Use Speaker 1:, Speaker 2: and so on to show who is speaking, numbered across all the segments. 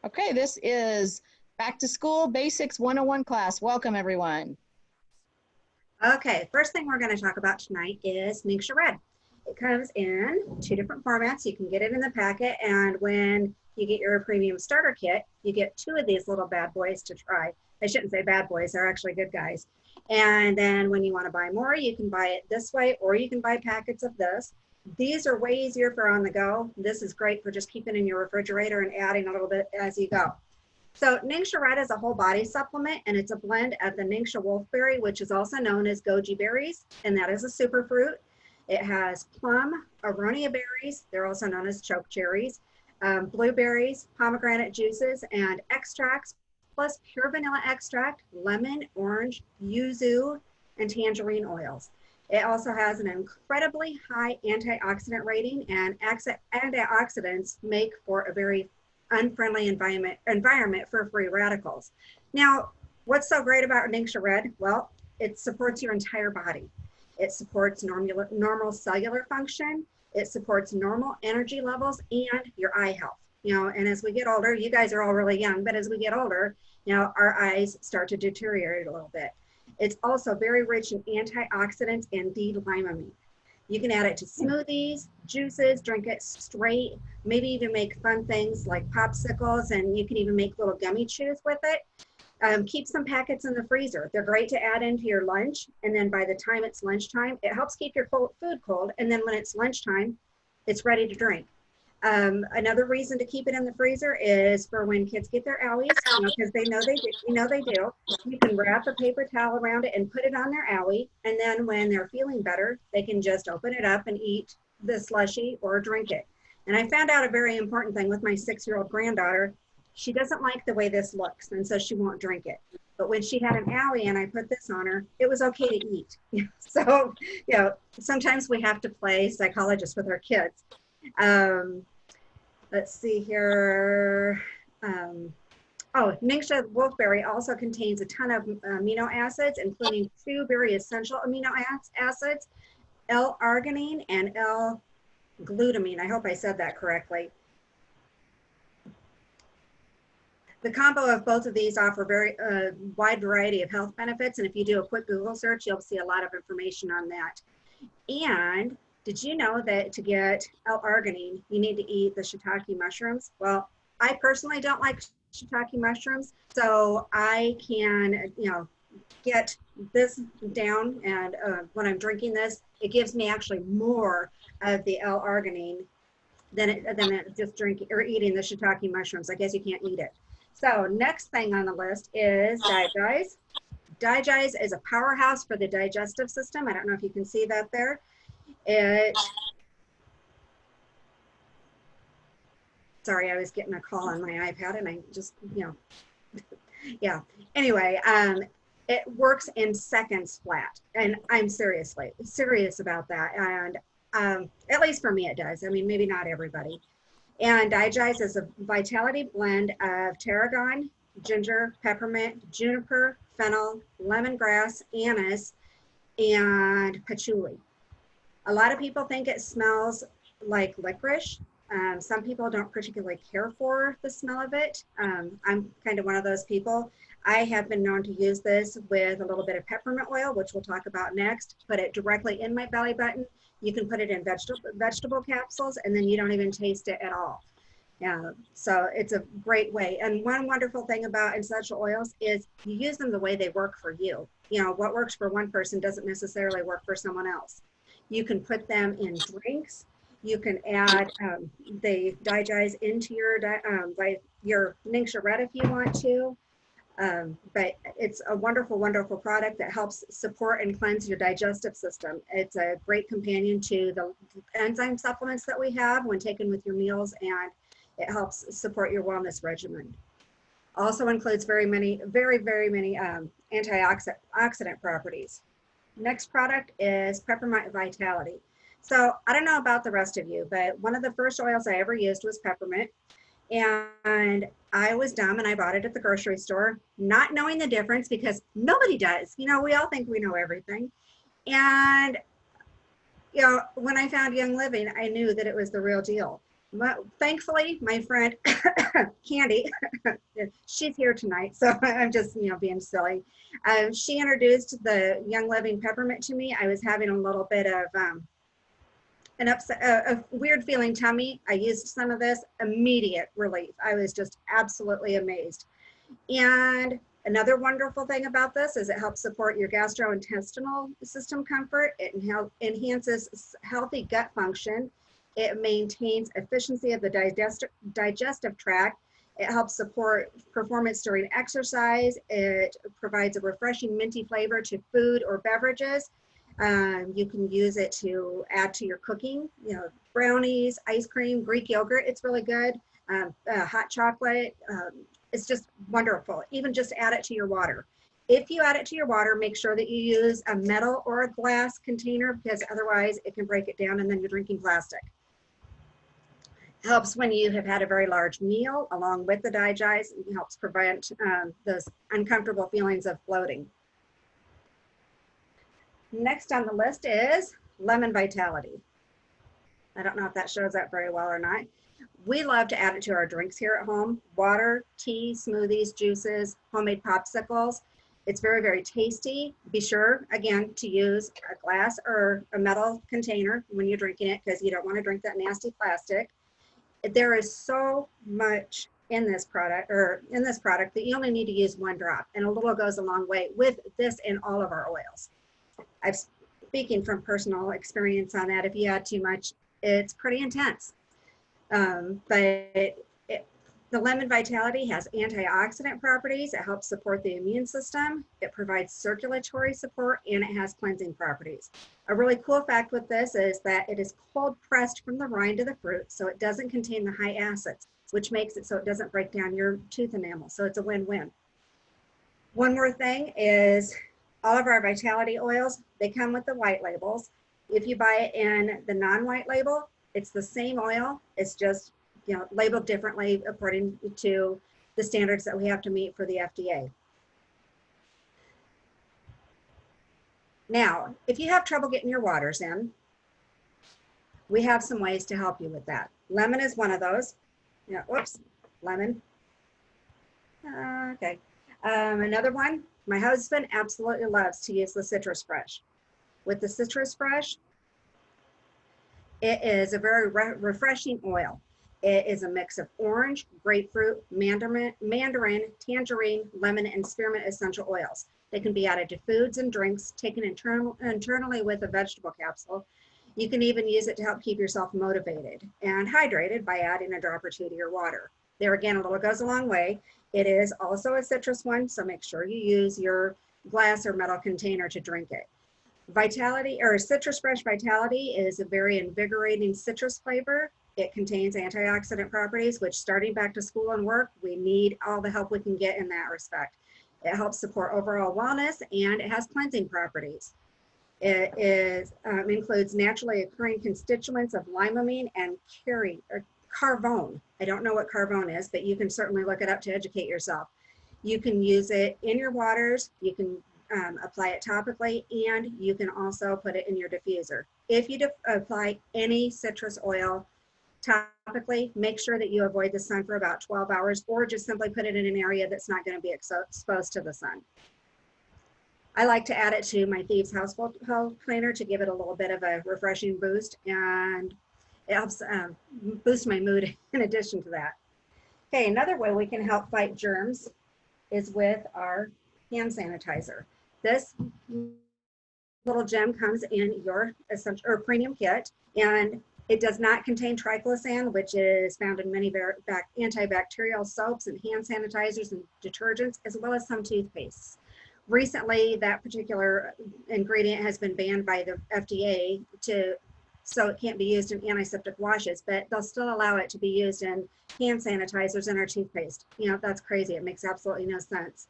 Speaker 1: Okay, this is Back to School Basics 101 class. Welcome, everyone.
Speaker 2: Okay, first thing we're going to talk about tonight is Ningxia Red. It comes in two different formats. You can get it in the packet, and when you get your premium starter kit, you get two of these little bad boys to try. I shouldn't say bad boys, they're actually good guys. And then when you want to buy more, you can buy it this way, or you can buy packets of this. These are way easier for on the go. This is great for just keeping in your refrigerator and adding a little bit as you go. So Ningxia Red is a whole body supplement, and it's a blend of the Ningxia wolfberry, which is also known as goji berries, and that is a superfruit. It has plum, aronia berries, they're also known as choke cherries, blueberries, pomegranate juices, and extracts, plus pure vanilla extract, lemon, orange, yuzu, and tangerine oils. It also has an incredibly high antioxidant rating, and antioxidants make for a very unfriendly environment for free radicals. Now, what's so great about Ningxia Red? Well, it supports your entire body. It supports normal cellular function. It supports normal energy levels and your eye health. And as we get older, you guys are all really young, but as we get older, our eyes start to deteriorate a little bit. It's also very rich in antioxidants and D-limonene. You can add it to smoothies, juices, drink it straight, maybe even make fun things like popsicles, and you can even make little gummy chews with it. Keep some packets in the freezer. They're great to add into your lunch, and then by the time it's lunchtime, it helps keep your food cold, and then when it's lunchtime, it's ready to drink. Another reason to keep it in the freezer is for when kids get their owies, because they know they do. They do. You can wrap a paper towel around it and put it on their owie, and then when they're feeling better, they can just open it up and eat the slushy or drink it. And I found out a very important thing with my 6-year-old granddaughter. She doesn't like the way this looks, and so she won't drink it. But when she had an owie and I put this on her, it was okay to eat. So, sometimes we have to play psychologist with our kids. Let's see here. Ningxia wolfberry also contains a ton of amino acids, including two very essential amino acids, L-arginine and L-glutamine. I hope I said that correctly. The combo of both of these offer very wide variety of health benefits, and if you do a quick Google search, you'll see a lot of information on that. And did you know that to get L-arginine, you need to eat the shiitake mushrooms? Well, I personally don't like shiitake mushrooms, so I can, get this down, and when I'm drinking this, it gives me actually more of the L-arginine than just drinking or eating the shiitake mushrooms. I guess you can't eat it. So next thing on the list is Digize. Digize is a powerhouse for the digestive system. I don't know if you can see that there. Sorry, I was getting a call on my iPad and I just, yeah. Anyway, it works in seconds flat, and I'm serious about that. And at least for me, it does. I mean, maybe not everybody. And Digize is a vitality blend of tarragon, ginger, peppermint, juniper, fennel, lemongrass, anise, and patchouli. A lot of people think it smells like licorice. Some people don't particularly care for the smell of it. I'm kind of one of those people. I have been known to use this with a little bit of peppermint oil, which we'll talk about next, put it directly in my belly button. You can put it in vegetable capsules, and then you don't even taste it at all. So it's a great way. And one wonderful thing about essential oils is you use them the way they work for you. What works for one person doesn't necessarily work for someone else. You can put them in drinks. You can add the Digize into your Ningxia Red if you want to. But it's a wonderful, wonderful product that helps support and cleanse your digestive system. It's a great companion to the enzyme supplements that we have when taken with your meals, and it helps support your wellness regimen. Also includes very, very many antioxidant properties. Next product is Peppermint Vitality. So I don't know about the rest of you, but one of the first oils I ever used was peppermint. And I was dumb and I bought it at the grocery store, not knowing the difference, because nobody does. We all think we know everything. And, when I found Young Living, I knew that it was the real deal. Thankfully, my friend Candy, she's here tonight, so I'm just, being silly. She introduced the Young Living Peppermint to me. I was having a little bit of an upset, a weird feeling tummy. I used some of this, immediate relief. I was just absolutely amazed. And another wonderful thing about this is it helps support your gastrointestinal system comfort. It enhances healthy gut function. It maintains efficiency of the digestive tract. It helps support performance during exercise. It provides a refreshing minty flavor to food or beverages. You can use it to add to your cooking, brownies, ice cream, Greek yogurt. It's really good. Hot chocolate. It's just wonderful. Even just add it to your water. If you add it to your water, make sure that you use a metal or a glass container, because otherwise it can break it down and then you're drinking plastic. Helps when you have had a very large meal along with the digest. It helps prevent those uncomfortable feelings of bloating. Next on the list is Lemon Vitality. I don't know if that shows up very well or not. We love to add it to our drinks here at home. Water, tea, smoothies, juices, homemade popsicles. It's very, very tasty. Be sure, again, to use a glass or a metal container when you're drinking it, because you don't want to drink that nasty plastic. There is so much in this product that you only need to use 1 drop, and a little goes a long way with this and all of our oils. I'm speaking from personal experience on that. If you add too much, it's pretty intense. The Lemon Vitality has antioxidant properties. It helps support the immune system. It provides circulatory support, and it has cleansing properties. A really cool fact with this is that it is cold pressed from the rind of the fruit, so it doesn't contain the high acids, which makes it so it doesn't break down your tooth enamel. So it's a win-win. One more thing is all of our Vitality oils, they come with the white labels. If you buy it in the non-white label, it's the same oil. It's just labeled differently according to the standards that we have to meet for the FDA. Now, if you have trouble getting your waters in, we have some ways to help you with that. Lemon is one of those. Lemon. Okay. Another one, my husband absolutely loves to use the Citrus Fresh. With the Citrus Fresh, it is a very refreshing oil. It is a mix of orange, grapefruit, mandarin, tangerine, lemon, and spearmint essential oils. They can be added to foods and drinks, taken internally with a vegetable capsule. You can even use it to help keep yourself motivated and hydrated by adding a drop or 2 to your water. There again, a little goes a long way. It is also a citrus one, so make sure you use your glass or metal container to drink it. Citrus Fresh Vitality is a very invigorating citrus flavor. It contains antioxidant properties, which starting back to school and work, we need all the help we can get in that respect. It helps support overall wellness, and it has cleansing properties. It includes naturally occurring constituents of limonene and carvone. I don't know what carvone is, but you can certainly look it up to educate yourself. You can use it in your waters. You can apply it topically, and you can also put it in your diffuser. If you apply any citrus oil topically, make sure that you avoid the sun for about 12 hours, or just simply put it in an area that's not going to be exposed to the sun. I like to add it to my Thieves Household Cleaner to give it a little bit of a refreshing boost, and it helps boost my mood in addition to that. Okay, another way we can help fight germs is with our hand sanitizer. This little gem comes in your essential or premium kit, and it does not contain triclosan, which is found in many antibacterial soaps and hand sanitizers and detergents, as well as some toothpastes. Recently, that particular ingredient has been banned by the FDA, so it can't be used in antiseptic washes, but they'll still allow it to be used in hand sanitizers and our toothpaste. That's crazy. It makes absolutely no sense.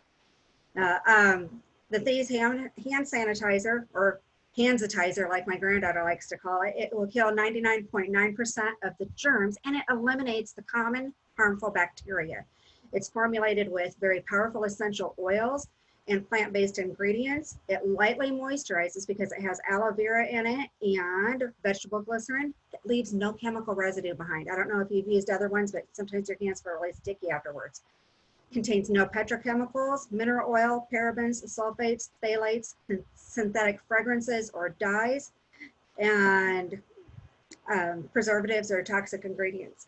Speaker 2: The Thieves hand sanitizer, or Handsitizer, like my granddaughter likes to call it, it will kill 99.9% of the germs, and it eliminates the common harmful bacteria. It's formulated with very powerful essential oils, and plant-based ingredients. It lightly moisturizes because it has aloe vera in it and vegetable glycerin. It leaves no chemical residue behind. I don't know if you've used other ones, but sometimes your hands feel really sticky afterwards. Contains no petrochemicals, mineral oil, parabens, sulfates, phthalates, synthetic fragrances or dyes, and preservatives or toxic ingredients.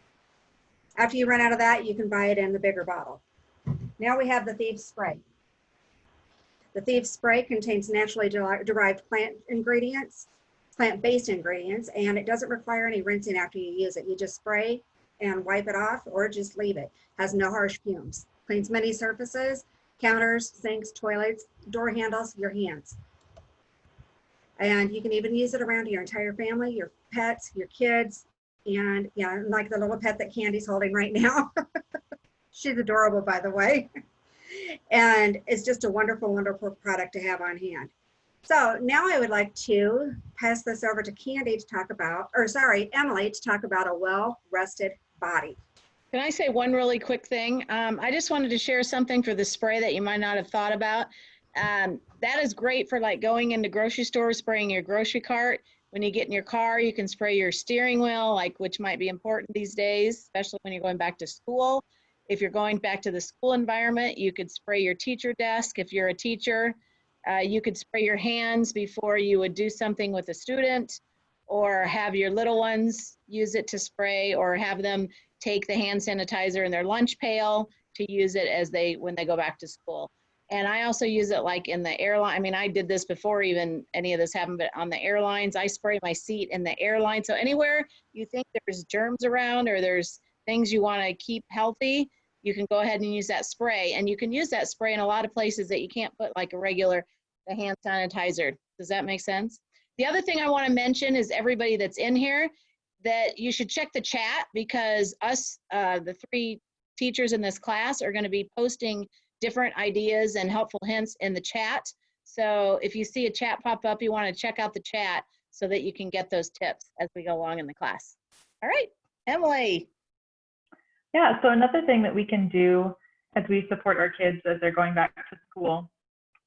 Speaker 2: After you run out of that, you can buy it in the bigger bottle. Now we have the Thieves Spray. The Thieves Spray contains naturally derived plant ingredients, plant-based ingredients, and it doesn't require any rinsing after you use it. You just spray and wipe it off or just leave it. Has no harsh fumes. Cleans many surfaces, counters, sinks, toilets, door handles, your hands. And you can even use it around your entire family, your pets, your kids, and yeah, like the little pet that Candy's holding right now. She's adorable, by the way. And it's just a wonderful, wonderful product to have on hand. So now I would like to pass this over to Candy to talk about, or sorry, Emily, to talk about a well-rested body.
Speaker 1: Can I say one really quick thing? I just wanted to share something for the spray that you might not have thought about. That is great for like going into grocery stores, spraying your grocery cart. When you get in your car, you can spray your steering wheel, like which might be important these days, especially when you're going back to school. If you're going back to the school environment, you could spray your teacher desk. If you're a teacher, you could spray your hands before you would do something with a student, or have your little ones use it to spray, or have them take the hand sanitizer in their lunch pail to use it as when they go back to school. And I also use it like in the airline. I mean, I did this before even any of this happened, but on the airlines, I spray my seat in the airline. So anywhere you think there's germs around or there's things you want to keep healthy, you can go ahead and use that spray. And you can use that spray in a lot of places that you can't put like a regular hand sanitizer. Does that make sense? The other thing I want to mention is everybody that's in here, that you should check the chat, because us, the 3 teachers in this class, are going to be posting different ideas and helpful hints in the chat. So if you see a chat pop up, you want to check out the chat so that you can get those tips as we go along in the class. All right, Emily.
Speaker 3: Yeah, so another thing that we can do as we support our kids as they're going back to school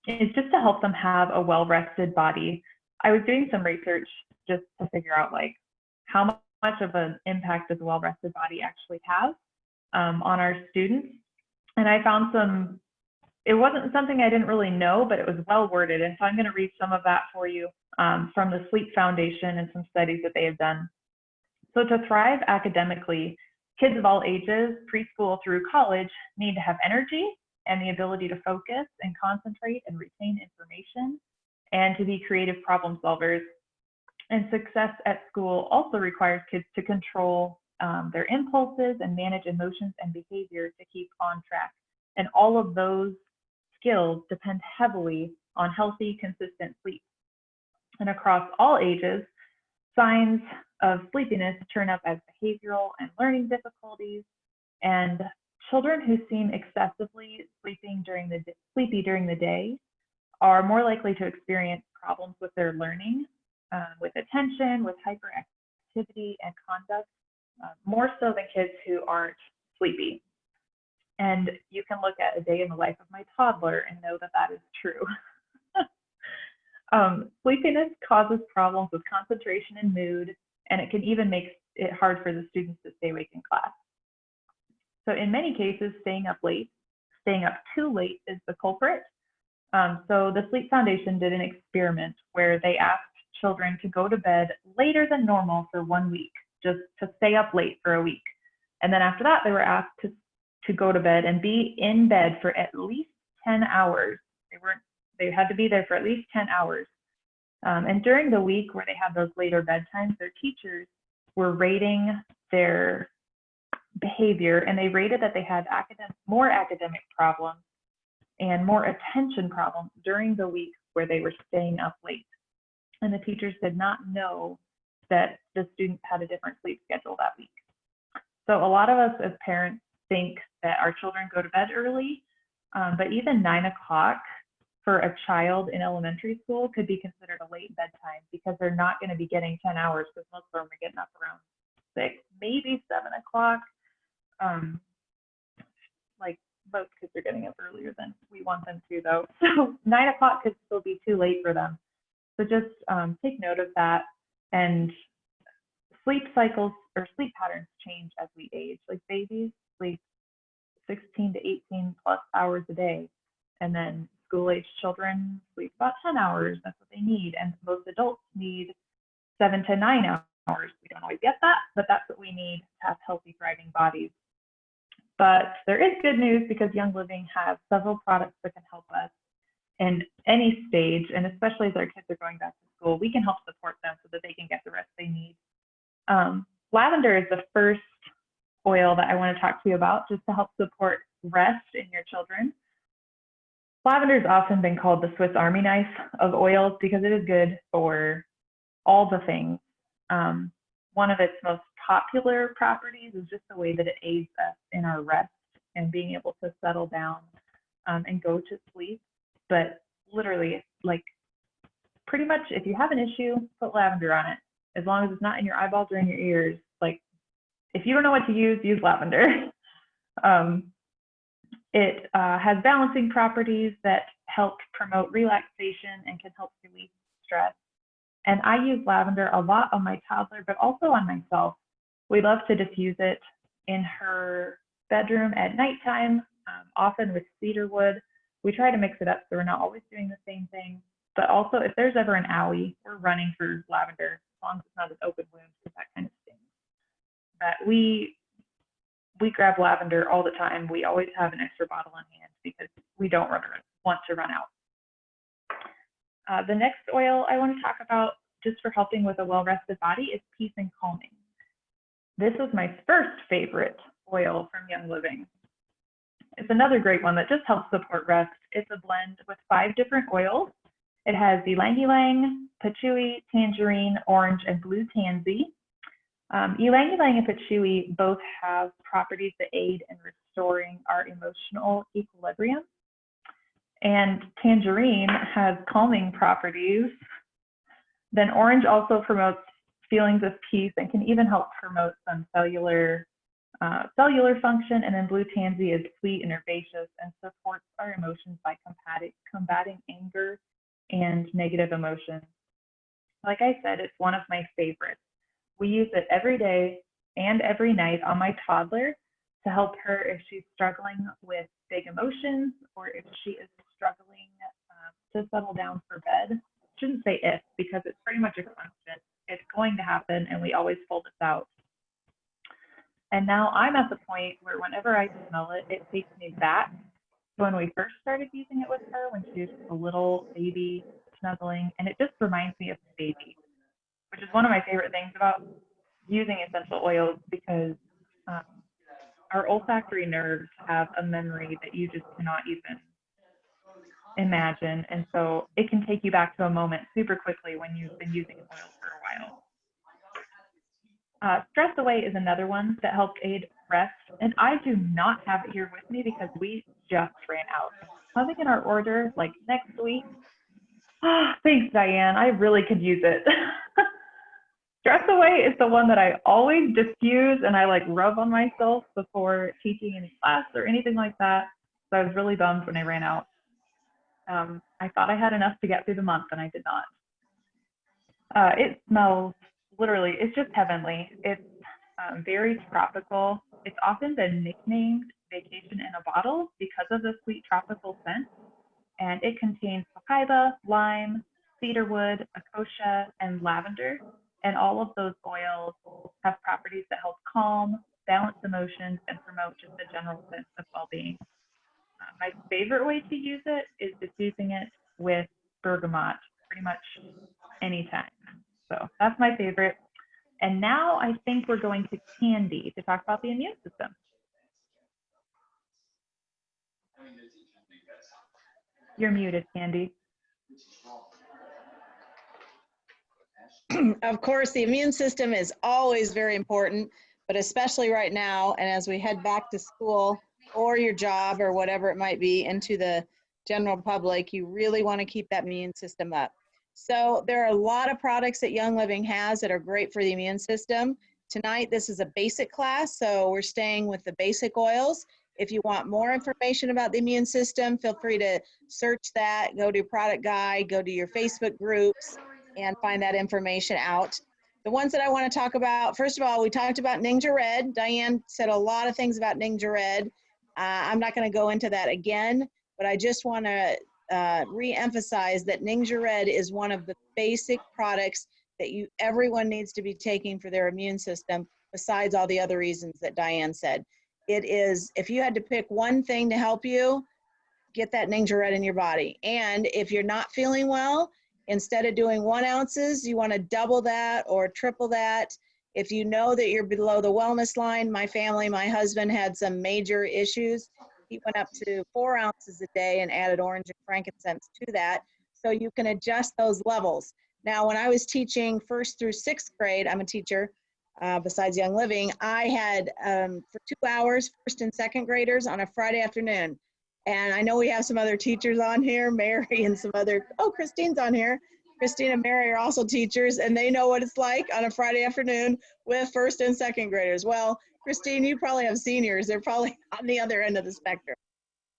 Speaker 3: is just to help them have a well-rested body. I was doing some research just to figure out like how much of an impact does a well-rested body actually have on our students. And I found it wasn't something I didn't really know, but it was well worded. And so I'm going to read some of that for you from the Sleep Foundation and some studies that they have done. So to thrive academically, kids of all ages, preschool through college, need to have energy and the ability to focus and concentrate and retain information, and to be creative problem solvers. And success at school also requires kids to control their impulses and manage emotions and behavior to keep on track. And all of those skills depend heavily on healthy, consistent sleep. And across all ages, signs of sleepiness turn up as behavioral and learning difficulties. And children who seem excessively sleepy during the day are more likely to experience problems with their learning, with attention, with hyperactivity and conduct, more so than kids who aren't sleepy. And you can look at a day in the life of my toddler and know that that is true. Sleepiness causes problems with concentration and mood, and it can even make it hard for the students to stay awake in class. So in many cases, staying up too late is the culprit. So the Sleep Foundation did an experiment where they asked children to go to bed later than normal for 1 week, just to stay up late for a week. And then after that, they were asked to go to bed and be in bed for at least 10 hours. They had to be there for at least 10 hours. And during the week where they had those later bedtimes, their teachers were rating their behavior, and they rated that they had more academic problems and more attention problems during the week where they were staying up late. And the teachers did not know that the students had a different sleep schedule that week. So a lot of us as parents think that our children go to bed early, but even 9 o'clock for a child in elementary school could be considered a late bedtime, because they're not going to be getting 10 hours, because most of them are getting up around 6, maybe 7 o'clock. Like Most kids are getting up earlier than we want them to, though. So 9 o'clock could still be too late for them. So just take note of that. And sleep cycles or sleep patterns change as we age. Like babies sleep 16 to 18 plus hours a day. And then school-age children sleep about 10 hours. That's what they need. And most adults need 7 to 9 hours. We don't always get that, but that's what we need to have healthy, thriving bodies. But there is good news because Young Living has several products that can help us in any stage, and especially as our kids are going back to school, we can help support them so that they can get the rest they need. Lavender is the first oil that I want to talk to you about, just to help support rest in your children. Lavender has often been called the Swiss Army knife of oils because it is good for all the things. One of its most popular properties is just the way that it aids us in our rest and being able to settle down and go to sleep. But literally, like pretty much if you have an issue, put lavender on it. As long as it's not in your eyeballs or in your ears. Like if you don't know what to use lavender. It has balancing properties that help promote relaxation and can help relieve stress. And I use lavender a lot on my toddler, but also on myself. We love to diffuse it in her bedroom at nighttime, often with cedar wood. We try to mix it up so we're not always doing the same thing. But also, if there's ever an owie, we're running for lavender, as long as it's not an open wound, because that kind of stings. But we grab lavender all the time. We always have an extra bottle on hand because we don't want to run out. The next oil I want to talk about, just for helping with a well-rested body, is Peace and Calming. This was my first favorite oil from Young Living. It's another great one that just helps support rest. It's a blend with 5 different oils. It has ylang ylang, patchouli, tangerine, orange, and blue tansy. Ylang ylang and patchouli both have properties that aid in restoring our emotional equilibrium. And tangerine has calming properties. Then orange also promotes feelings of peace and can even help promote some cellular function. And then blue tansy is sweet and herbaceous and supports our emotions by combating anger and negative emotions. Like I said, it's one of my favorites. We use it every day and every night on my toddler to help her if she's struggling with big emotions or if she is struggling to settle down for bed. Shouldn't say if, because it's pretty much a constant. It's going to happen, and we always pull this out. And now I'm at the point where whenever I smell it, it takes me back to when we first started using it with her, when she was just a little baby snuggling, and it just reminds me of the baby, which is one of my favorite things about using essential oils, because our olfactory nerves have a memory that you just cannot even imagine. And so it can take you back to a moment super quickly when you've been using oil for a while. Stress Away is another one that helps aid rest. And I do not have it here with me because we just ran out. Coming in our order like next week. Thanks, Diane. I really could use it. Stress Away is the one that I always diffuse and I like rub on myself before teaching any class or anything like that. So I was really bummed when I ran out. I thought I had enough to get through the month and I did not. It smells literally, it's just heavenly. It's very tropical. It's often been nicknamed Vacation in a Bottle because of the sweet tropical scent. And it contains cacaiba, lime, cedarwood, acacia, and lavender. And all of those oils have properties that help calm, balance emotions, and promote just a general sense of well-being. My favorite way to use it is diffusing it with bergamot pretty much anytime. So that's my favorite. And now I think we're going to Candy to talk about the immune system. You're muted, Candy.
Speaker 1: Of course, the immune system is always very important, but especially right now, and as we head back to school or your job or whatever it might be into the general public, you really want to keep that immune system up. So there are a lot of products that Young Living has that are great for the immune system. Tonight, this is a basic class, so we're staying with the basic oils. If you want more information about the immune system, feel free to search that, go to product guide, go to your Facebook groups, and find that information out. The ones that I want to talk about, first of all, we talked about Ningxia Red. Diane said a lot of things about Ningxia Red. I'm not going to go into that again, but I just want to re-emphasize that Ningxia Red is one of the basic products that everyone needs to be taking for their immune system, besides all the other reasons that Diane said. It is, if you had to pick one thing to help you, get that Ningxia Red in your body. And if you're not feeling well, instead of doing 1 ounces, you want to double that or triple that. If you know that you're below the wellness line, my family, my husband had some major issues. He went up to 4 ounces a day and added orange and frankincense to that. So you can adjust those levels. Now, when I was teaching 1st through 6th grade, I'm a teacher, besides Young Living, I had for 2 hours, 1st and 2nd graders on a Friday afternoon. And I know we have some other teachers on here, Mary and some other, oh, Christine's on here. Christine and Mary are also teachers, and they know what it's like on a Friday afternoon with 1st and 2nd graders. Well, Christine, you probably have seniors. They're probably on the other end of the spectrum.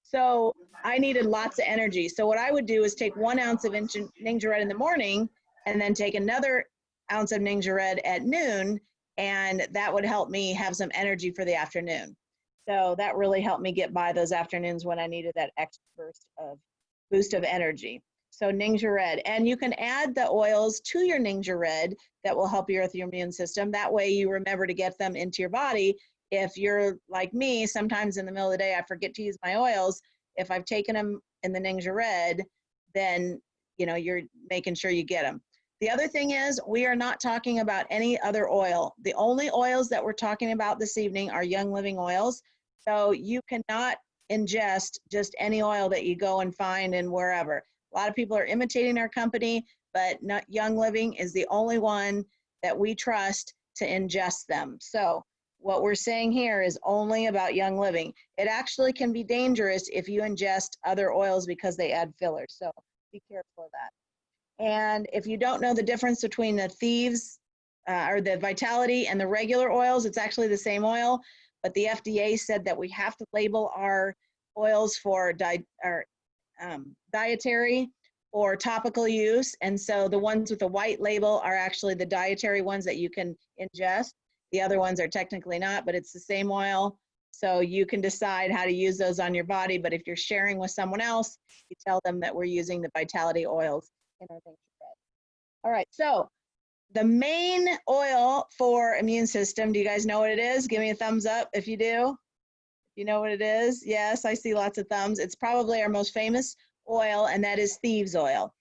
Speaker 1: So I needed lots of energy. So what I would do is take 1 ounce of Ningxia Red in the morning and then take another ounce of Ningxia Red at noon, and that would help me have some energy for the afternoon. So that really helped me get by those afternoons when I needed that extra boost of energy. So Ningxia Red, and you can add the oils to your Ningxia Red that will help you with your immune system. That way you remember to get them into your body. If you're like me, sometimes in the middle of the day, I forget to use my oils. If I've taken them in the Ningxia Red, then you're making sure you get them. The other thing is, we are not talking about any other oil. The only oils that we're talking about this evening are Young Living oils. So you cannot ingest just any oil that you go and find and wherever. A lot of people are imitating our company, but Young Living is the only one that we trust to ingest them. So what we're saying here is only about Young Living. It actually can be dangerous if you ingest other oils because they add fillers. So be careful of that. And if you don't know the difference between the Thieves or the Vitality and the regular oils, it's actually the same oil, but the FDA said that we have to label our oils for dietary or topical use. And so the ones with the white label are actually the dietary ones that you can ingest. The other ones are technically not, but it's the same oil. So you can decide how to use those on your body. But if you're sharing with someone else, you tell them that we're using the Vitality oils in our Ningxia Red. All right, so the main oil for immune system, do you guys know what it is? Give me a thumbs up if you do. You know what it is? Yes, I see lots of thumbs. It's probably our most famous oil, and that is Thieves oil.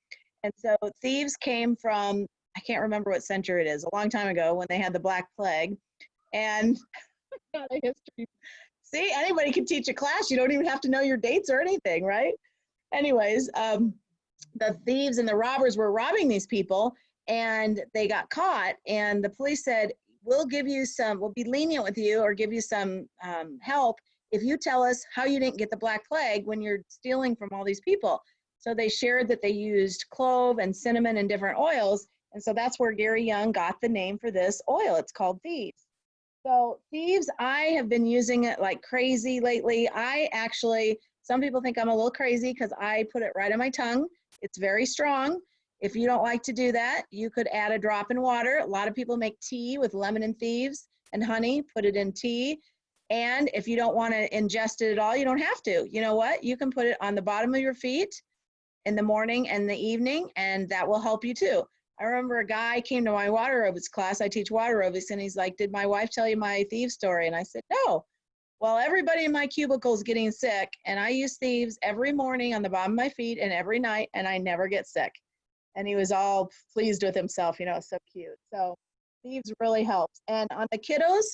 Speaker 1: And so Thieves came from, I can't remember what century it is, a long time ago when they had the Black Plague. And got a history. See, anybody can teach a class. You don't even have to know your dates or anything, right? Anyways, the thieves and the robbers were robbing these people, and they got caught, and the police said, we'll be lenient with you or give you some help if you tell us how you didn't get the Black Plague when you're stealing from all these people. So they shared that they used clove and cinnamon and different oils, and so that's where Gary Young got the name for this oil. It's called Thieves. So Thieves, I have been using it like crazy lately. Some people think I'm a little crazy because I put it right on my tongue. It's very strong. If you don't like to do that, you could add a drop in water. A lot of people make tea with lemon and Thieves and honey, put it in tea. And if you don't want to ingest it at all, you don't have to. You know what? You can put it on the bottom of your feet in the morning and the evening, and that will help you too. I remember a guy came to my water aerobics class. I teach water aerobics, and he's like, did my wife tell you my Thieves story? And I said, no. Well, everybody in my cubicle is getting sick, and I use Thieves every morning on the bottom of my feet and every night, and I never get sick. And he was all pleased with himself, so cute. So Thieves really helps. And on the kiddos,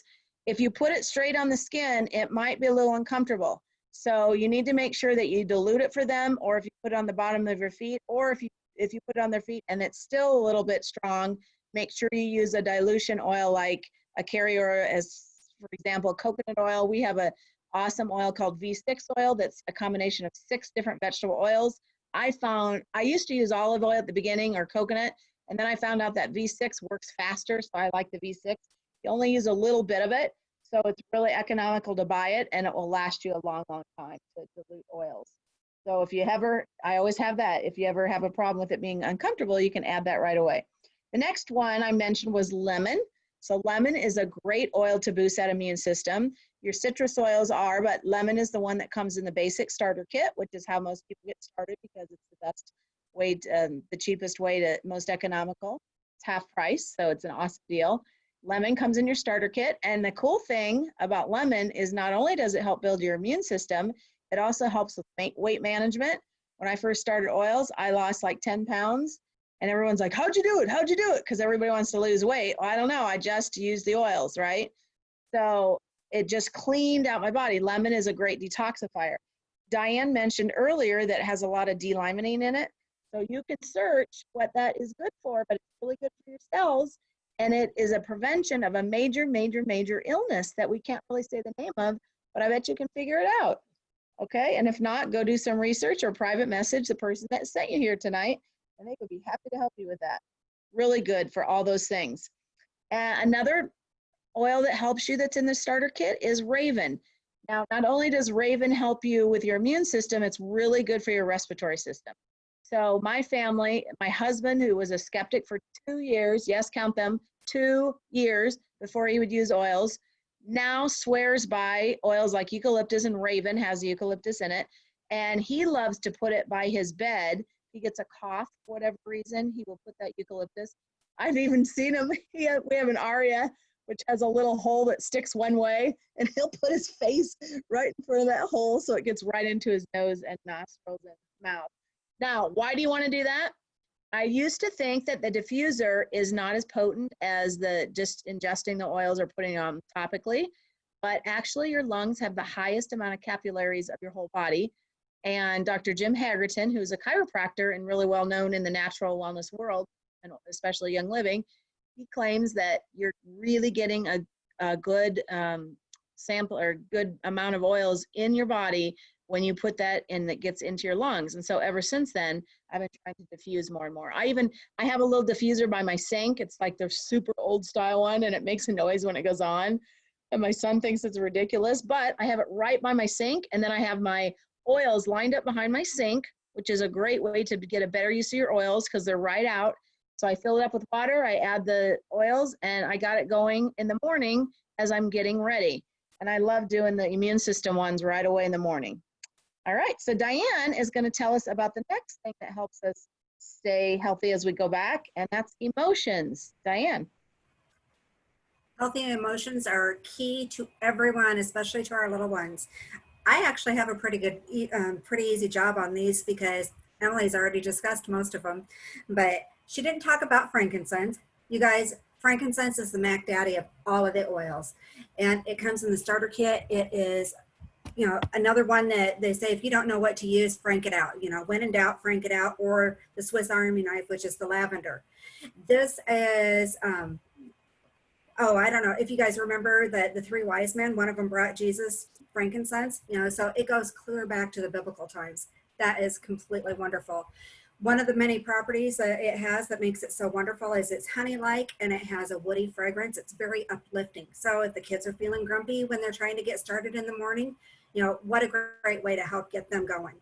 Speaker 1: if you put it straight on the skin, it might be a little uncomfortable. So you need to make sure that you dilute it for them, or if you put it on the bottom of your feet, or if you put it on their feet and it's still a little bit strong, make sure you use a dilution oil like a carrier, as for example, coconut oil. We have an awesome oil called V6 oil that's a combination of 6 different vegetable oils. I used to use olive oil at the beginning or coconut, and then I found out that V6 works faster, so I like the V6. You only use a little bit of it. So it's really economical to buy it, and it will last you a long, long time to dilute oils. So if you ever, I always have that. If you ever have a problem with it being uncomfortable, you can add that right away. The next one I mentioned was lemon. So lemon is a great oil to boost that immune system. Your citrus oils are, but lemon is the one that comes in the basic starter kit, which is how most people get started because it's the best way, the cheapest way to, most economical. It's half price, so it's an awesome deal. Lemon comes in your starter kit. And the cool thing about lemon is not only does it help build your immune system, it also helps with weight management. When I first started oils, I lost like 10 pounds. And everyone's like, how'd you do it? How'd you do it? Because everybody wants to lose weight. Well, I don't know. I just used the oils, right? So it just cleaned out my body. Lemon is a great detoxifier. Diane mentioned earlier that it has a lot of D-limonene in it. So you can search what that is good for, but it's really good for your cells. And it is a prevention of a major, major, major illness that we can't really say the name of, but I bet you can figure it out. Okay, and if not, go do some research or private message the person that sent you here tonight, and they would be happy to help you with that. Really good for all those things. And another oil that helps you that's in the starter kit is Raven. Now, not only does Raven help you with your immune system, it's really good for your respiratory system. So my family, my husband, who was a skeptic for 2 years, yes, count them, 2 years before he would use oils, now swears by oils like eucalyptus, and Raven has eucalyptus in it. And he loves to put it by his bed. He gets a cough, for whatever reason, he will put that eucalyptus. I've even seen him, we have an Aria, which has a little hole that sticks one way, and he'll put his face right in front of that hole so it gets right into his nose and nostrils and mouth. Now, why do you want to do that? I used to think that the diffuser is not as potent as the just ingesting the oils or putting them topically, but actually your lungs have the highest amount of capillaries of your whole body. And Dr. Jim Hagerton, who's a chiropractor and really well known in the natural wellness world, and especially Young Living, he claims that you're really getting a good sample or good amount of oils in your body when you put that in, that gets into your lungs. And so ever since then, I've been trying to diffuse more and more. I have a little diffuser by my sink. It's like the super old style one, and it makes a noise when it goes on. And my son thinks it's ridiculous, but I have it right by my sink. And then I have my oils lined up behind my sink, which is a great way to get a better use of your oils because they're right out. So I fill it up with water, I add the oils, and I got it going in the morning as I'm getting ready. And I love doing the immune system ones right away in the morning. All right, so Diane is going to tell us about the next thing that helps us stay healthy as we go back, and that's emotions. Diane.
Speaker 2: Healthy emotions are key to everyone, especially to our little ones. I actually have a pretty easy job on these because Emily's already discussed most of them, but she didn't talk about frankincense. You guys, frankincense is the Mac Daddy of all of the oils, and it comes in the starter kit. It is, you know, another one that they say if you don't know what to use, frank it out. You know, when in doubt, frank it out, or the Swiss Army knife, which is the lavender. This is, oh, I don't know if you guys remember that the three wise men, one of them brought Jesus frankincense, you know, so it goes clear back to the biblical times. That is completely wonderful. One of the many properties that it has that makes it so wonderful is it's honey-like, and it has a woody fragrance. It's very uplifting. So if the kids are feeling grumpy when they're trying to get started in the morning, you know, what a great way to help get them going,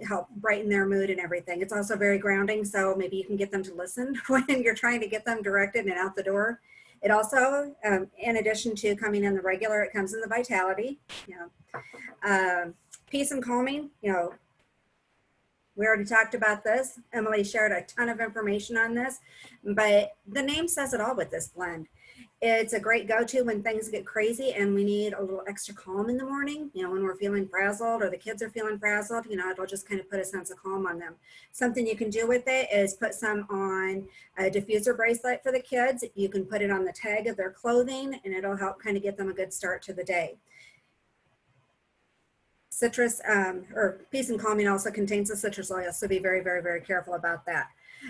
Speaker 2: help brighten their mood and everything. It's also very grounding, so maybe you can get them to listen when you're trying to get them directed and out the door. It also, in addition to coming in the regular, it comes in the vitality, you know, peace and calming, you know. We already talked about this. Emily shared a ton of information on this, but the name says it all with this blend. It's a great go-to when things get crazy and we need a little extra calm in the morning. You know, when we're feeling frazzled or the kids are feeling frazzled, you know, it'll just kind of put a sense of calm on them. Something you can do with it is put some on a diffuser bracelet for the kids. You can put it on the tag of their clothing, and it'll help kind of get them a good start to the day. Citrus, or peace and calming also contains the citrus oil, so be very, very, very careful about that.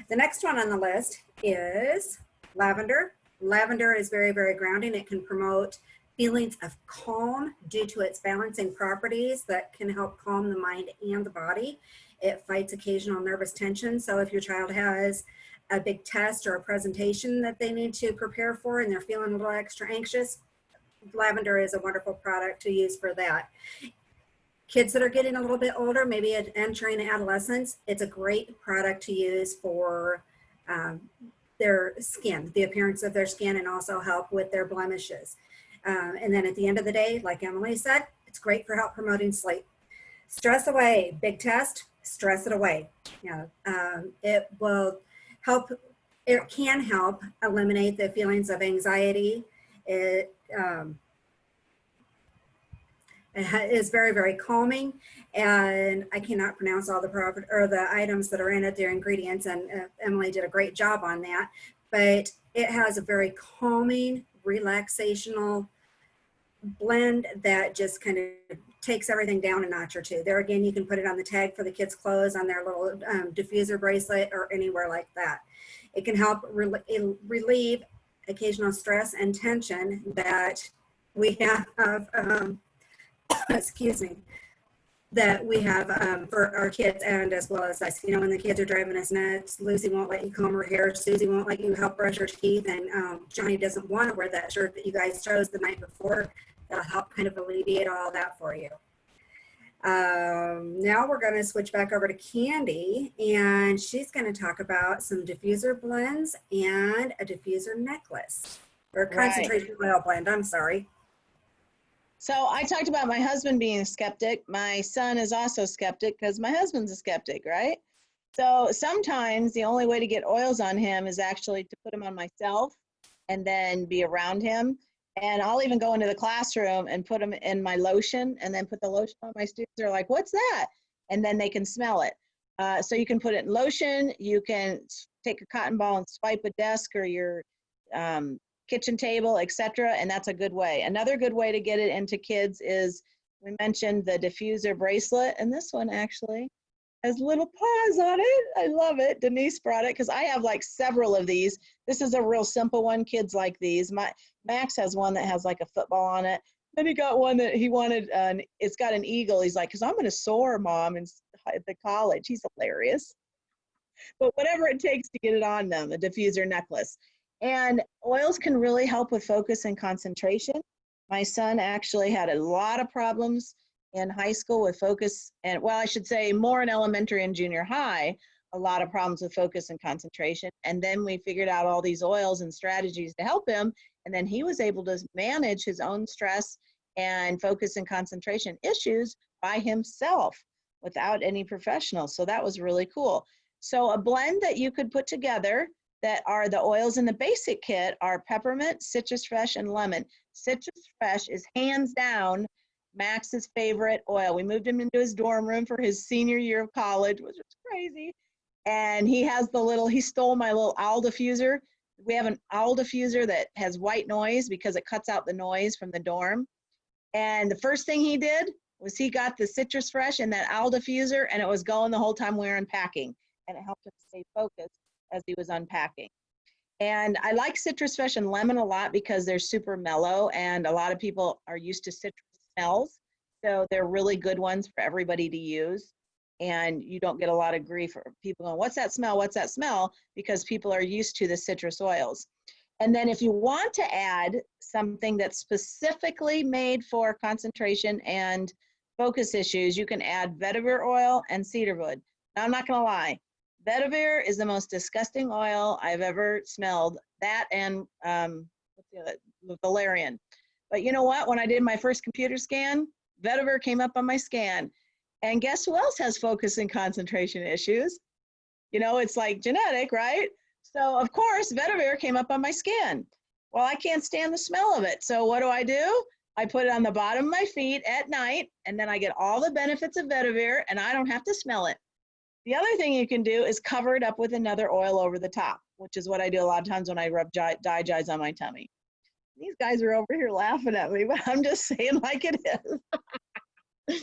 Speaker 2: The next one on the list is lavender. Lavender is very, very grounding. It can promote feelings of calm due to its balancing properties that can help calm the mind and the body. It fights occasional nervous tension. So if your child has a big test or a presentation that they need to prepare for and they're feeling a little extra anxious, lavender is a wonderful product to use for that. Kids that are getting a little bit older, maybe entering adolescence, it's a great product to use for their skin, the appearance of their skin, and also help with their blemishes. And then at the end of the day, like Emily said, it's great for help promoting sleep. Stress away, big test, stress it away. It will help, it can help eliminate the feelings of anxiety. It is very, very calming, and I cannot pronounce all the items that are in it, their ingredients, and Emily did a great job on that. But it has a very calming, relaxational blend that just kind of takes everything down a notch or two. There again, you can put it on the tag for the kids' clothes, on their little diffuser bracelet, or anywhere like that. It can help relieve occasional stress and tension that we have excuse me, that we have for our kids, and as well as us. You know, when the kids are driving us nuts, Lucy won't let you comb her hair, Susie won't let you help brush her teeth, and Johnny doesn't want to wear that shirt that you guys chose the night before. That'll help kind of alleviate all that for you. Now we're going to switch back over to Candy, and she's going to talk about some diffuser blends and a diffuser necklace, or concentration oil blend, I'm sorry.
Speaker 1: So I talked about my husband being a skeptic. My son is also a skeptic because my husband's a skeptic, right? So sometimes the only way to get oils on him is actually to put him on myself and then be around him. And I'll even go into the classroom and put them in my lotion and then put the lotion on. My students are like, what's that? And then they can smell it. So you can put it in lotion. You can take a cotton ball and swipe a desk or your kitchen table, etc., and that's a good way. Another good way to get it into kids is, we mentioned the diffuser bracelet, and this one actually has little paws on it. I love it. Denise brought it because I have like several of these. This is a real simple one. Kids like these. Max has one that has like a football on it. Then he got one that he wanted, it's got an eagle. He's like, because I'm going to soar, Mom, in the college. He's hilarious. But whatever it takes to get it on them, the diffuser necklace. And oils can really help with focus and concentration. My son actually had a lot of problems in high school with focus, and well, I should say more in elementary and junior high, a lot of problems with focus and concentration. And then we figured out all these oils and strategies to help him. And then he was able to manage his own stress and focus and concentration issues by himself without any professional. So that was really cool. So a blend that you could put together that are the oils in the basic kit are peppermint, citrus fresh, and lemon. Citrus fresh is hands down Max's favorite oil. We moved him into his dorm room for his senior year of college, which was crazy. And he has he stole my little owl diffuser. We have an owl diffuser that has white noise because it cuts out the noise from the dorm. And the first thing he did was he got the citrus fresh and that owl diffuser, and it was going the whole time we were unpacking. And it helped him stay focused as he was unpacking. And I like citrus fresh and lemon a lot because they're super mellow, and a lot of people are used to citrus smells. So they're really good ones for everybody to use. And you don't get a lot of grief for people going, what's that smell? What's that smell? Because people are used to the citrus oils. And then if you want to add something that's specifically made for concentration and focus issues, you can add vetiver oil and cedarwood. Now, I'm not going to lie. Vetiver is the most disgusting oil I've ever smelled. That and what's the other? Valerian. But you know what? When I did my first computer scan, vetiver came up on my scan. And guess who else has focus and concentration issues? You know, it's like genetic, right? So of course, vetiver came up on my scan. Well, I can't stand the smell of it. So what do? I put it on the bottom of my feet at night, and then I get all the benefits of vetiver, and I don't have to smell it. The other thing you can do is cover it up with another oil over the top, which is what I do a lot of times when I rub Digize on my tummy. These guys are over here laughing at me, but I'm just saying like it is.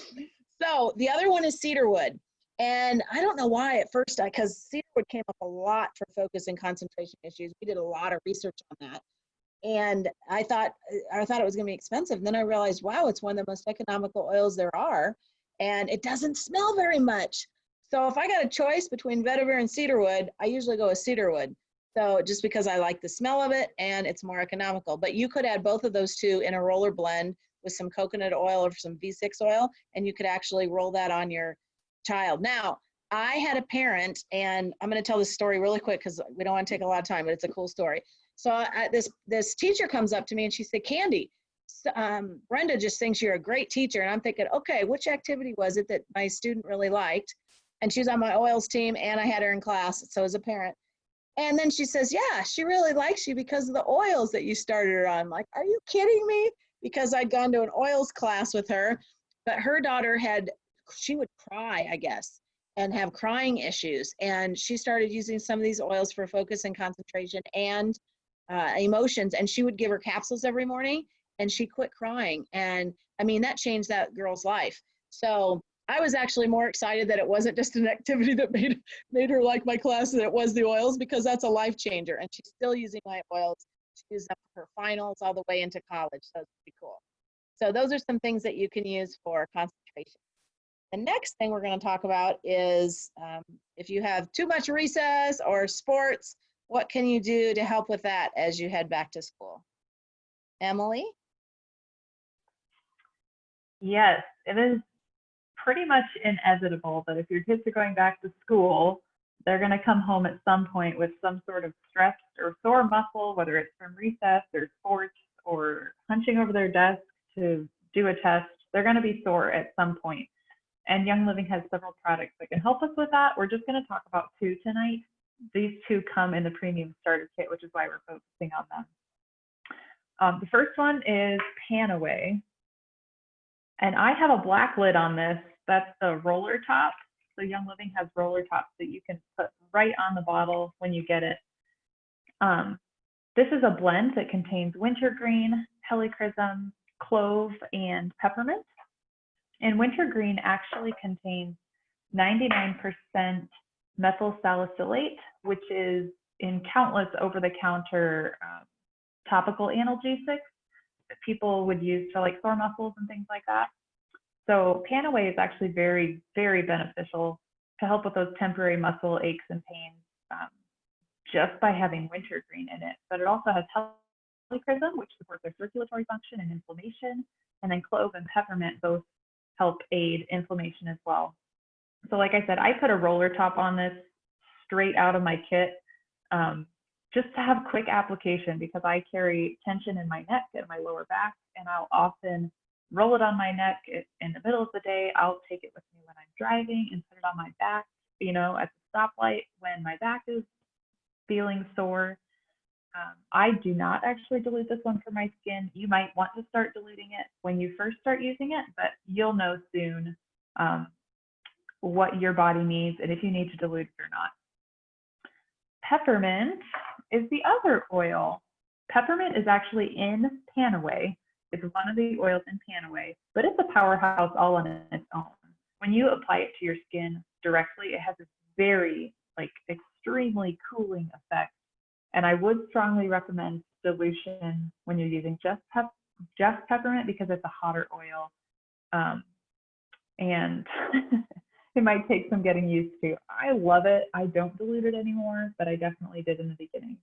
Speaker 1: So the other one is cedarwood. And I don't know why at first, because cedarwood came up a lot for focus and concentration issues. We did a lot of research on that. And I thought it was going to be expensive. And then I realized, wow, it's one of the most economical oils there are. And it doesn't smell very much. So if I got a choice between vetiver and cedarwood, I usually go with cedarwood. So just because I like the smell of it and it's more economical, but you could add both of those two in a roller blend with some coconut oil or some V6 oil, and you could actually roll that on your child. Now, I had a parent, and I'm going to tell this story really quick because we don't want to take a lot of time, but it's a cool story. So this teacher comes up to me and she said, Candy, Brenda just thinks you're a great teacher. And I'm thinking, okay, which activity was it that my student really liked? And she was on my oils team, and I had her in class, so as a parent. And then she says, yeah, she really likes you because of the oils that you started her on. I'm like, are you kidding me? Because I'd gone to an oils class with her, but her daughter she would cry, I guess, and have crying issues. And she started using some of these oils for focus and concentration and emotions. And she would give her capsules every morning, and she quit crying. And I mean, that changed that girl's life. So I was actually more excited that it wasn't just an activity that made her like my class, that it was the oils, because that's a life changer. And she's still using my oils. She used them for her finals all the way into college. So it's pretty cool. So those are some things that you can use for concentration. The next thing we're going to talk about is if you have too much recess or sports, what can you do to help with that as you head back to school? Emily?
Speaker 3: Yes, it is pretty much inevitable that if your kids are going back to school, they're going to come home at some point with some sort of stressed or sore muscle, whether it's from recess or sports or hunching over their desk to do a test. They're going to be sore at some point. And Young Living has several products that can help us with that. We're just going to talk about two tonight. These two come in the premium starter kit, which is why we're focusing on them. The first one is Panaway. And I have a black lid on this. That's the roller top. So Young Living has roller tops that you can put right on the bottle when you get it. This is a blend that contains wintergreen, helichrysum, clove, and peppermint. And wintergreen actually contains 99% methyl salicylate, which is in countless over-the-counter topical analgesics that people would use for like sore muscles and things like that. So Panaway is actually very, very beneficial to help with those temporary muscle aches and pains just by having wintergreen in it. But it also has helichrysum, which supports their circulatory function and inflammation, and then clove and peppermint both help aid inflammation as well. So like I said, I put a roller top on this straight out of my kit just to have quick application, because I carry tension in my neck and my lower back, and I'll often roll it on my neck in the middle of the day. I'll take it with me when I'm driving and put it on my back, you know, at the stoplight when my back is feeling sore. I do not actually dilute this one for my skin. You might want to start diluting it when you first start using it, but you'll know soon what your body needs and if you need to dilute it or not. Peppermint is the other oil. Peppermint is actually in Panaway. It's one of the oils in Panaway, but it's a powerhouse all on its own. When you apply it to your skin directly, it has this very, extremely cooling effect. And I would strongly recommend dilution when you're using just peppermint, because it's a hotter oil. And it might take some getting used to. I love it. I don't dilute it anymore, but I definitely did in the beginning.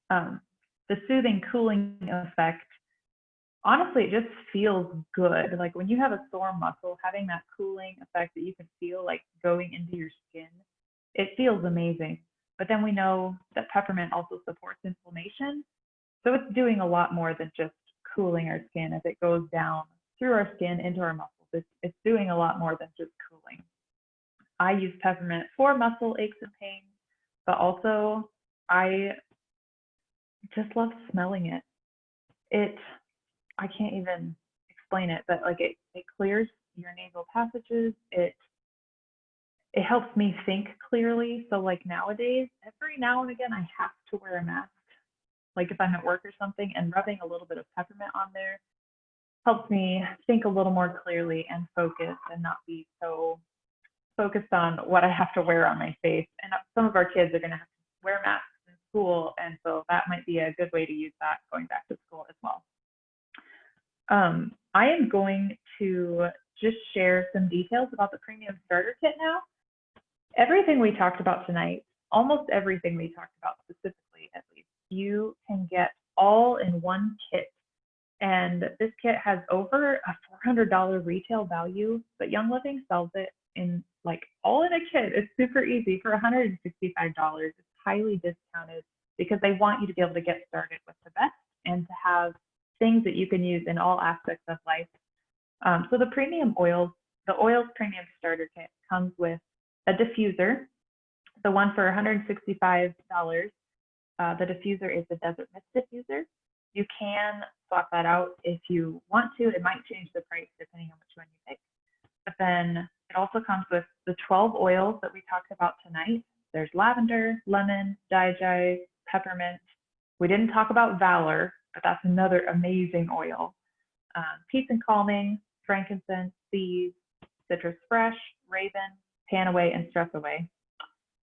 Speaker 3: The soothing, cooling effect, honestly, it just feels good. Like when you have a sore muscle, having that cooling effect that you can feel like going into your skin, it feels amazing. But then we know that peppermint also supports inflammation. So it's doing a lot more than just cooling our skin as it goes down through our skin into our muscles. It's doing a lot more than just cooling. I use peppermint for muscle aches and pains, but also I just love smelling it. I can't even explain it, but it clears your nasal passages. It helps me think clearly. So nowadays, every now and again, I have to wear a mask. Like if I'm at work or something, and rubbing a little bit of peppermint on there helps me think a little more clearly and focus and not be so focused on what I have to wear on my face. And some of our kids are going to have to wear masks in school. And so that might be a good way to use that going back to school as well. I am going to just share some details about the premium starter kit now. Everything we talked about tonight almost everything we talked about specifically, at least, you can get all in one kit. And this kit has over a $400 retail value, but Young Living sells it in like all in a kit. It's super easy for $165. It's highly discounted because they want you to be able to get started with the best and to have things that you can use in all aspects of life. So the oils premium starter kit comes with a diffuser. The one for $165, the diffuser is the Desert Mist diffuser. You can swap that out if you want to. It might change the price depending on which one you pick. But then it also comes with the 12 oils that we talked about tonight. There's lavender, lemon, dai, peppermint. We didn't talk about Valor, but that's another amazing oil. Peace and Calming, frankincense, thieves, citrus fresh, raven, pan away, and stress away.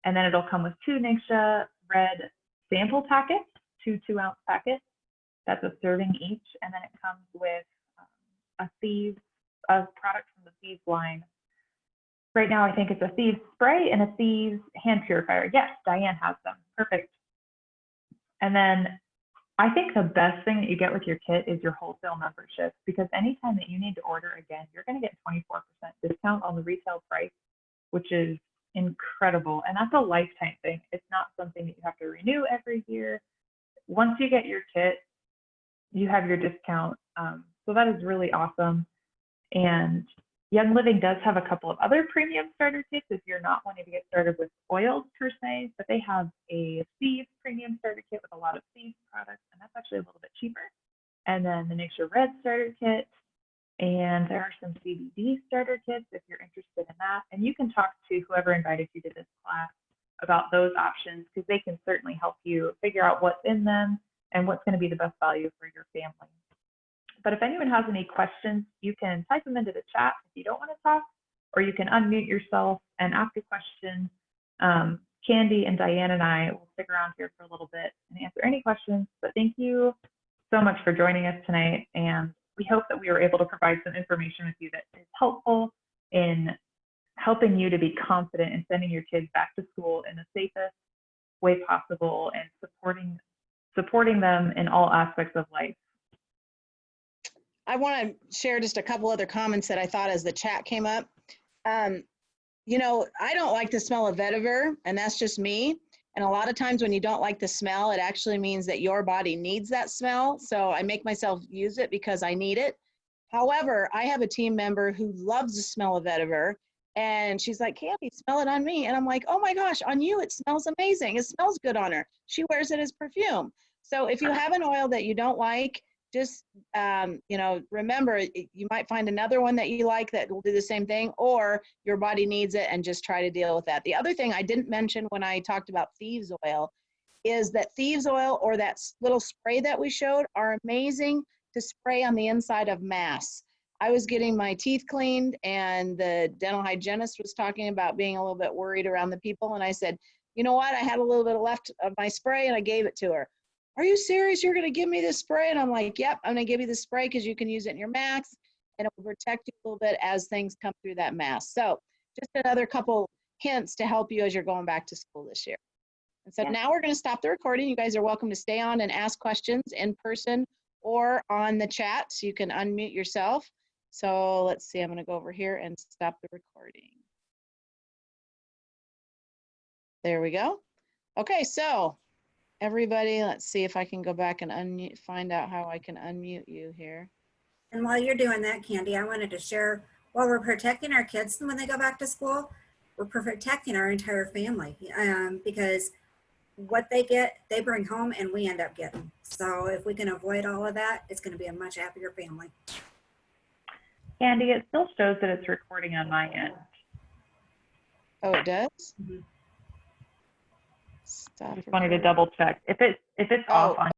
Speaker 3: And then it'll come with 2 Ningxia red sample packets, 2 2-ounce packets. That's a serving each. And then it comes with a product from the Thieves line. Right now, I think it's a Thieves spray and a Thieves hand purifier. Yes, Diane has them. Perfect. And then I think the best thing that you get with your kit is your wholesale membership, because anytime that you need to order again, you're going to get 24% discount on the retail price, which is incredible. And that's a lifetime thing. It's not something that you have to renew every year. Once you get your kit, you have your discount. So that is really awesome. And Young Living does have a couple of other premium starter kits if you're not wanting to get started with oils per se, but they have a Thieves premium starter kit with a lot of Thieves products, and that's actually a little bit cheaper. And then the Ningxia Red starter kit, and there are some CBD starter kits if you're interested in that. And you can talk to whoever invited you to this class about those options, because they can certainly help you figure out what's in them and what's going to be the best value for your family. But if anyone has any questions, you can type them into the chat if you don't want to talk, or you can unmute yourself and ask a question. Candy and Diane and I will stick around here for a little bit and answer any questions. But thank you so much for joining us tonight. And we hope that we were able to provide some information with you that is helpful in helping you to be confident in sending your kids back to school in the safest way possible and supporting them in all aspects of life.
Speaker 1: I want to share just a couple other comments that I thought as the chat came up. You know, I don't like the smell of vetiver, and that's just me. And a lot of times when you don't like the smell, it actually means that your body needs that smell. So I make myself use it because I need it. However, I have a team member who loves the smell of vetiver, and she's like, Candy, smell it on me. And I'm like, oh my gosh, on you, it smells amazing. It smells good on her. She wears it as perfume. So if you have an oil that you don't like, just, you know, remember, you might find another one that you like that will do the same thing, or your body needs it, and just try to deal with that. The other thing I didn't mention when I talked about Thieves oil is that Thieves oil, or that little spray that we showed, are amazing to spray on the inside of masks. I was getting my teeth cleaned, and the dental hygienist was talking about being a little bit worried around the people. And I said, you know what? I had a little bit left of my spray, and I gave it to her. Are you serious? You're going to give me this spray? And I'm like, yep, I'm going to give you the spray because you can use it in your mask, and it will protect you a little bit as things come through that mask. So just another couple hints to help you as you're going back to school this year. And so now we're going to stop the recording. You guys are welcome to stay on and ask questions in person or on the chat, so you can unmute yourself. So let's see, I'm going to go over here and stop the recording. There we go. Okay, so everybody, let's see if I can go back and unmute, find out how I can unmute you here.
Speaker 2: And while you're doing that, Candy, I wanted to share, while we're protecting our kids when they go back to school, we're protecting our entire family, because what they get, they bring home, and we end up getting. So if we can avoid all of that, it's going to be a much happier family.
Speaker 3: Candy, it still shows that it's recording on my end.
Speaker 1: Oh, it does?
Speaker 2: Mm-hmm.
Speaker 1: Stop.
Speaker 3: Just wanted to double check. If it's off on